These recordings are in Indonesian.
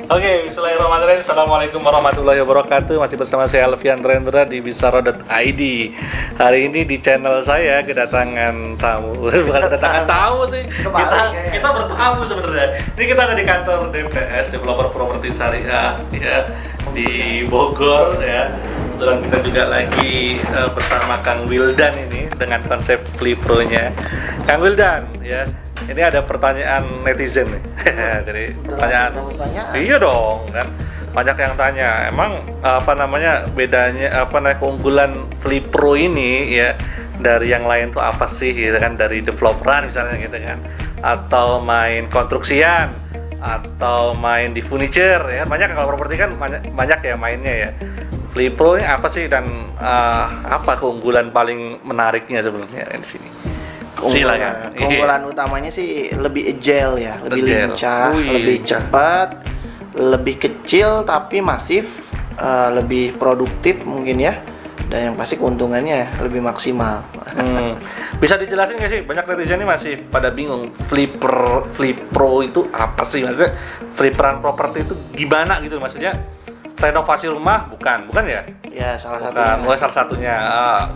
Oke, bismillahirrahmanirrahim. Assalamualaikum warahmatullahi wabarakatuh. Masih bersama saya Alfian Rendra di Bisara.id. Hari ini di channel saya kedatangan tamu. Bukan kedatangan tamu sih. Kita bertamu sebenarnya. Ini kita ada di kantor DPS, Developer Properti Syariah, ya, di Bogor, ya. Kebetulan kita juga lagi bersama Kang Wildan ini dengan konsep Flipro-nya. Kang Wildan, ya. Ini ada pertanyaan netizen nih. Jadi pertanyaan. Iya dong, kan. Banyak yang tanya, emang bedanya keunggulan Flipro ini ya dari yang lain tuh apa sih gitu kan, dari developeran misalnya gitu kan, atau main konstruksian, atau main di furniture ya. Banyak kalau properti kan banyak ya mainnya ya. Flipro ini apa sih dan apa keunggulan paling menariknya sebenarnya di sini? Keunggulan utamanya sih lebih agile ya, lebih lincah, lebih cepat, lebih kecil tapi masif, lebih produktif mungkin ya, dan yang pasti keuntungannya lebih maksimal. Bisa dijelasin nggak sih? Banyak netizen ini masih pada bingung Flipro itu apa sih, maksudnya fliperan properti itu gimana gitu, maksudnya renovasi rumah bukan ya? Ya salah satunya. Salah satunya.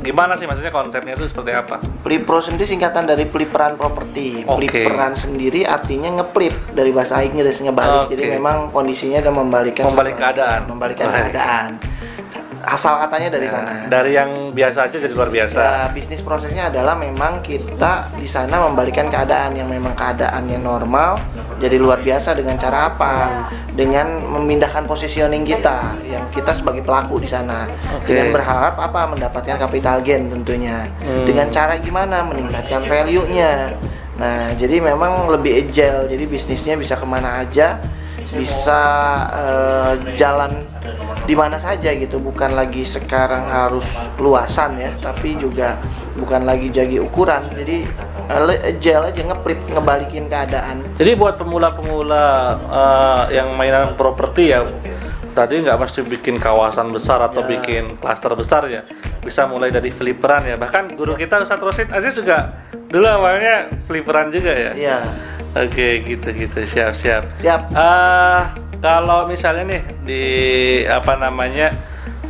Gimana sih maksudnya konsepnya itu seperti apa? Flipro sendiri singkatan dari fliperan properti. Fliperan sendiri artinya ngeflip dari bahasa Inggris, ngebalik. Jadi memang kondisinya ada membalik keadaan. Asal katanya dari sana. Dari yang biasa aja jadi luar biasa. Ya, bisnis prosesnya adalah memang kita di sana membalikan keadaan yang memang keadaannya normal jadi luar biasa dengan cara apa? Dengan memindahkan positioning kita, yang kita sebagai pelaku di sana. Dengan berharap apa? Mendapatkan capital gain tentunya. Dengan cara gimana? Meningkatkan value-nya. Nah, jadi memang lebih agile. Jadi bisnisnya bisa kemana aja, bisa jalan di mana saja gitu, bukan lagi sekarang harus luasan ya, tapi juga bukan lagi jadi ukuran, jadi agile aja, ngebalikin keadaan. Jadi buat pemula-pemula yang mainan properti ya, tadi nggak mesti bikin kawasan besar atau bikin klaster besar ya, bisa mulai dari fliperan ya. Bahkan guru kita Ustadz Rosid Aziz juga dulu awalnya fliperan juga ya. Iya. Oke, gitu siap. Kalau misalnya nih di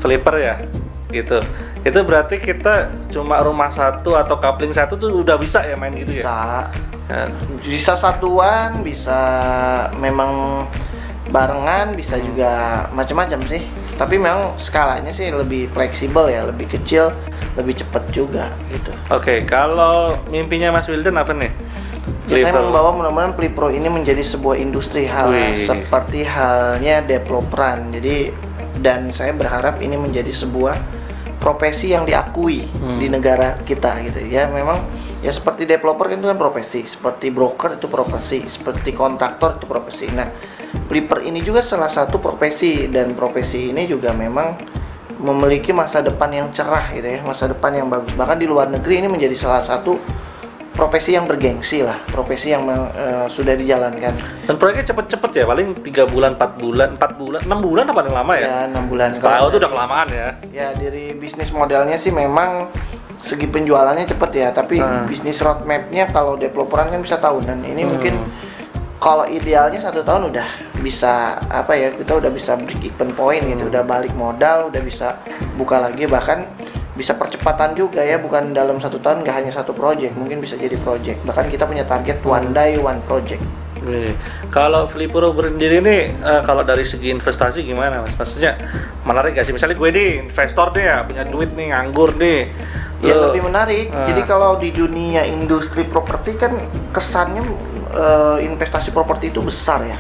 flipper ya gitu, itu berarti kita cuma rumah satu atau coupling satu tuh udah bisa ya main gitu ya? Bisa satuan, bisa memang barengan, bisa juga macam-macam sih. Tapi memang skalanya sih lebih fleksibel ya, lebih kecil, lebih cepat juga gitu. Oke, kalau mimpinya Mas Wildan apa nih? Ya, saya membawa mudah-mudahan Flipro ini menjadi sebuah industri seperti halnya developeran. Jadi, dan saya berharap ini menjadi sebuah profesi yang diakui di negara kita gitu ya. Memang ya seperti developer itu kan profesi, seperti broker itu profesi, seperti kontraktor itu profesi. Nah, Flipper ini juga salah satu profesi, dan profesi ini juga memang memiliki masa depan yang cerah gitu ya, masa depan yang bagus. Bahkan di luar negeri ini menjadi salah satu profesi yang bergengsi lah, profesi yang sudah dijalankan. Dan proyeknya cepet-cepet ya, paling 3 bulan, 4 bulan, 6 bulan apa paling lama ya? Ya 6 bulan. Setahun itu udah kelamaan ya. Ya dari bisnis modelnya sih memang segi penjualannya cepet ya, tapi bisnis roadmapnya kalau developeran kan bisa tahunan. Ini mungkin kalau idealnya 1 tahun udah bisa kita udah bisa break even point gitu, udah balik modal, udah bisa buka lagi, bahkan bisa percepatan juga ya, bukan dalam 1 tahun nggak hanya 1 project, mungkin bisa jadi project. Bahkan kita punya target one day one project. Kalau Flipro berdiri ini kalau dari segi investasi gimana Mas? Maksudnya menarik gak sih? Misalnya gue nih investor nih ya, punya duit nih, nganggur nih. Ya lebih menarik. Jadi kalau di dunia industri properti kan kesannya investasi properti itu besar ya.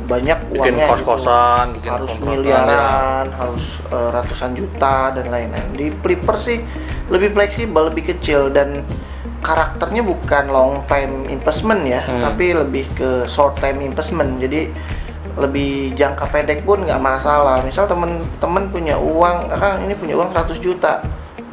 Banyak uangnya, kos-kosan, harus miliaran, harus ratusan juta dan lain-lain. Di Flipper sih lebih fleksibel, lebih kecil, dan karakternya bukan long time investment ya, tapi lebih ke short time investment. Jadi lebih jangka pendek pun nggak masalah. Misal temen-temen punya uang, kan ini punya uang 100 juta,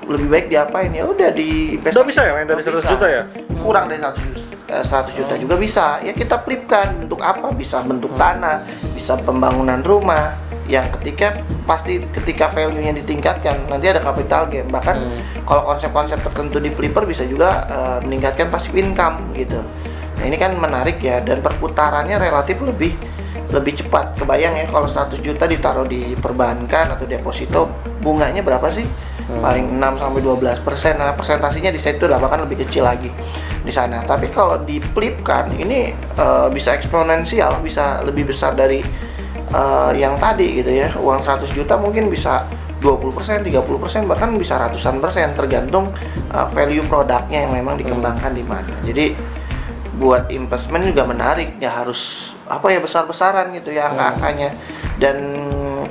lebih baik diapain ya, udah diinvestasi. Udah bisa ya main dari 100 juta ya? Kurang dari 100 juta juga bisa ya, kita flipkan. Bentuk apa? Bisa bentuk tanah, bisa pembangunan rumah, yang ketika value-nya ditingkatkan nanti ada capital gain. Bahkan kalau konsep-konsep tertentu di flipper bisa juga meningkatkan passive income gitu. Nah ini kan menarik ya, dan perputarannya relatif lebih lebih cepat. Kebayang ya kalau 100 juta ditaruh di perbankan atau deposito, bunganya berapa sih? Paling 6-12%. Nah, presentasinya di situ lah, bahkan lebih kecil lagi di sana. Tapi kalau diflipkan ini bisa eksponensial, bisa lebih besar dari yang tadi gitu ya. Uang 100 juta mungkin bisa 20%, 30%, bahkan bisa ratusan persen, tergantung value produknya yang memang dikembangkan di mana. Jadi buat investment juga menarik, ya harus besar-besaran gitu ya angka-angkanya. Dan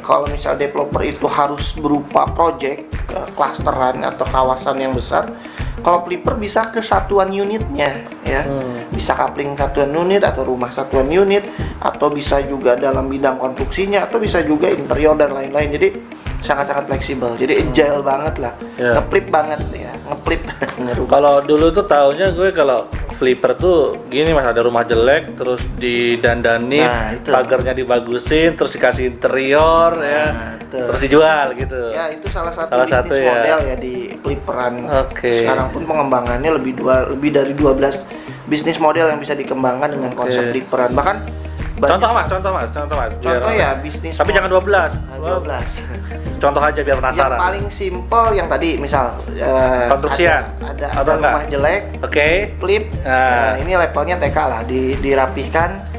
kalau misal developer itu harus berupa project, klasteran atau kawasan yang besar. Kalau flipper bisa ke satuan unitnya ya, bisa coupling satuan unit atau rumah satuan unit, atau bisa juga dalam bidang konstruksinya, atau bisa juga interior dan lain-lain. Jadi sangat-sangat fleksibel, jadi agile banget lah, ngeflip banget ya, ngeflip. Kalau dulu tuh taunya gue kalau flipper tuh gini mas, ada rumah jelek terus didandanin, pagarnya dibagusin, terus dikasih interior terus dijual gitu. Ya itu salah satu bisnis model ya di flipperan. Sekarang pun pengembangannya lebih dari 12 bisnis model yang bisa dikembangkan dengan konsep flipperan. Bahkan contoh mas. Contoh ya bisnis. Tapi jangan 12. 12. Contoh aja biar penasaran. Yang paling simple yang tadi misal konstruksian. Ada rumah jelek. Flip. Ini levelnya TK lah, dirapihkan,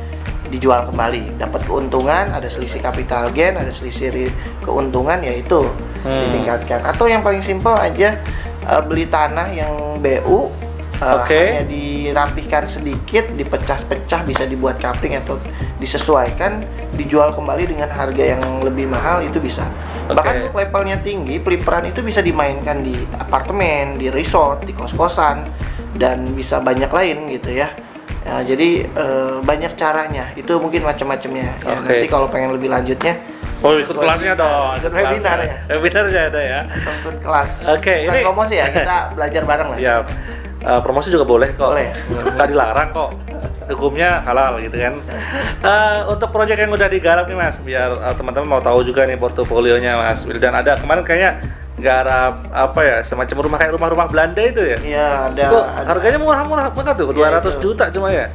dijual kembali, dapat keuntungan, ada selisih capital gain, ada selisih keuntungan, yaitu ditingkatkan. Atau yang paling simple aja beli tanah yang BU. Hanya dirapihkan sedikit, dipecah-pecah, bisa dibuat coupling atau disesuaikan, dijual kembali dengan harga yang lebih mahal, itu bisa. Bahkan untuk levelnya tinggi, flipperan itu bisa dimainkan di apartemen, di resort, di kos-kosan, dan bisa banyak lain gitu ya. Jadi banyak caranya, itu mungkin macam-macamnya. Nanti kalau pengen lebih lanjutnya, ikut kelasnya dong. Ikut webinar ya. Webinarnya ada ya. Ikut kelas. Ini promosi ya, kita belajar bareng lah. Ya. Promosi juga boleh kok. Boleh. Nggak dilarang kok. Hukumnya halal gitu kan. Untuk proyek yang udah digarap nih mas, biar teman-teman mau tahu juga nih portofolionya mas. Dan ada kemarin kayaknya garap semacam rumah-rumah Belanda itu ya? Iya, ada. Itu harganya murah-murah banget tuh, 200 juta cuma ya?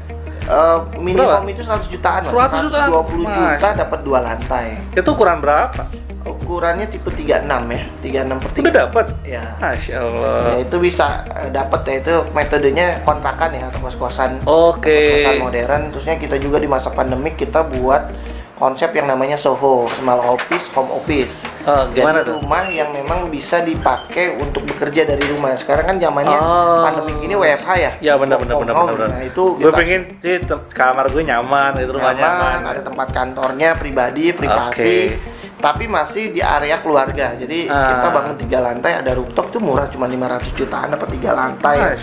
Minimum itu 100 jutaan mas. 100 jutaan? 120 juta dapat 2 lantai. Itu ukuran berapa? Ukurannya tipe 36 ya, 36/3. Udah dapat? Ya. Masya Allah. Ya, itu bisa dapat ya, itu metodenya kontrakan ya, atau kos-kosan. Kos-kosan modern. Terusnya kita juga di masa pandemik kita buat konsep yang namanya SOHO, small office, home office. Gimana jadi tuh? Rumah yang memang bisa dipakai untuk bekerja dari rumah. Sekarang kan zamannya pandemik ini WFH ya. Ya benar. Nah, itu gue pengen sih kamar gue nyaman, itu rumah nyaman. Ada tempat kantornya pribadi, privasi. Tapi masih di area keluarga. Jadi kita bangun 3 lantai, ada rooftop tuh murah, cuma 500 jutaan dapat 3 lantai.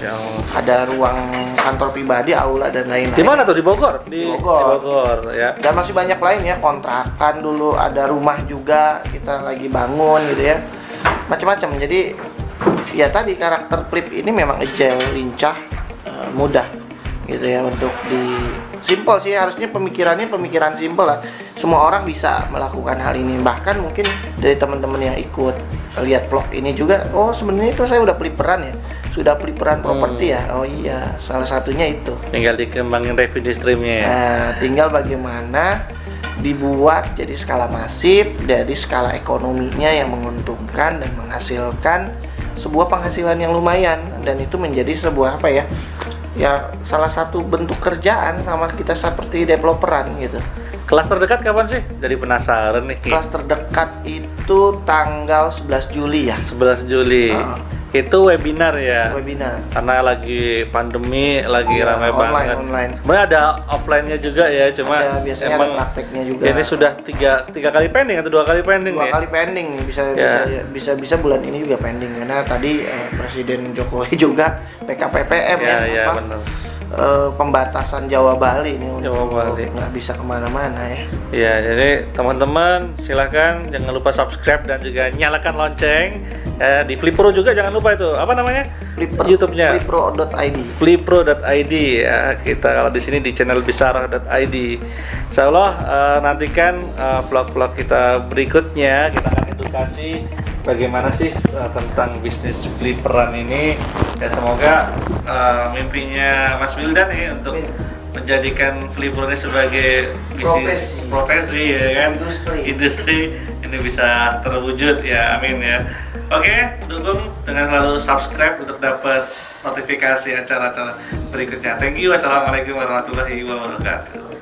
Ada ruang kantor pribadi, aula dan lain-lain. Di mana tuh? Di Bogor? Di Bogor ya. Dan masih banyak lain ya, kontrakan dulu, ada rumah juga kita lagi bangun gitu ya. Macam-macam. Jadi ya tadi karakter flip ini memang agile, lincah, mudah gitu ya untuk simple sih, harusnya pemikiran simple lah. Semua orang bisa melakukan hal ini. Bahkan mungkin dari teman-teman yang ikut lihat vlog ini juga, sebenarnya itu saya udah flipperan ya, sudah flipperan properti ya. Oh iya, salah satunya itu. Tinggal dikembangin revenue streamnya ya. Nah, tinggal bagaimana dibuat jadi skala masif, dari skala ekonominya yang menguntungkan dan menghasilkan sebuah penghasilan yang lumayan, dan itu menjadi sebuah ya salah satu bentuk kerjaan sama kita seperti developeran gitu. Kelas terdekat kapan sih? Jadi penasaran nih. Kelas terdekat itu tanggal 11 Juli ya. 11 Juli. Itu webinar ya? Webinar. Karena lagi pandemi, lagi ramai banget. Online. Sebenarnya ada offline-nya juga ya, cuma biasanya emang ada prakteknya juga. Ini sudah tiga kali pending atau 2 kali pending ya? 2 ya? kali pending, bisa bulan ini juga pending karena tadi Presiden Jokowi juga PKPPM ya benar. Pembatasan Jawa Bali ini untuk nggak bisa kemana-mana ya. Ya, jadi teman-teman silahkan jangan lupa subscribe dan juga nyalakan lonceng. Di Flipro juga jangan lupa itu apa namanya? YouTube-nya. Flipro.id. Flipro.id ya. Kita kalau di sini di channel bisarah.id. Insyaallah nantikan vlog-vlog kita berikutnya, kita akan edukasi bagaimana sih tentang bisnis flipperan ini. Ya semoga mimpinya Mas Wildan nih untuk menjadikan Flipur ini sebagai profesi ya kan, industri ini bisa terwujud ya, amin ya. Oke, dukung dengan selalu subscribe untuk dapat notifikasi acara-acara berikutnya. Thank you, wassalamualaikum warahmatullahi wabarakatuh.